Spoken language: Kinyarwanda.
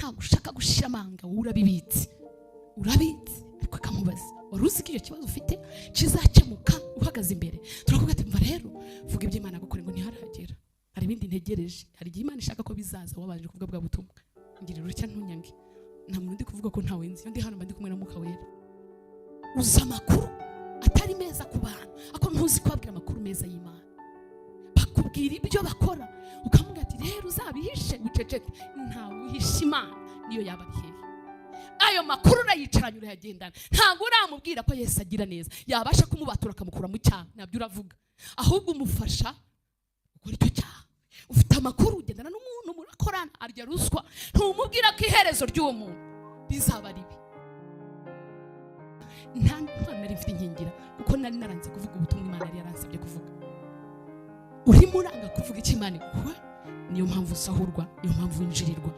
ntabwo ushaka gushira amanga urabibitse ariko akamubaza wari uzi ko icyo kibazo ufite kizakemuka uhagaze imbere. Turavuga ati mva rero vuga ibyo Imana gukora ngo ntiharagera, hari ibindi ntegereje, hari igihe Imana ishaka ko bizaza wabanje kuvuga bwa butumwa. Ngirira urutya ntunyange, nta muntu ndi kuvuga ko ntawe nzi, ndi hano mba ndi kumwe na Mwuka Wera. Uza amakuru atari meza ku bantu, ako ntuzi kubabwira amakuru meza y'Imana. Bakubwira ibyo bakora ukamubwira ati rero uzabihishe uceceke. Ntawe uhisha Imana niyo yaba ari hehe. Ayo makuru urayicaranye urayagendana, ntabwo uramubwira ko Yesu agira neza, yabasha kumubatura akamukura mu cyaha, nabyo uravuga, ahubwo umufasha gukora icyo cyaha. Ufite amakuru ugendana n'umuntu murakorana arya ruswa, ntumubwira ko iherezo ry'uwo muntu rizaba ribi. Nta nari mfite inkingira kuko nari naranze kuvuga ubutumwa Imana yari yaransabye kuvuga. Urimo uranga kuvuga icyo Imana iguha, niyo mpamvu usahurwa, niyo mpamvu winjirirwa.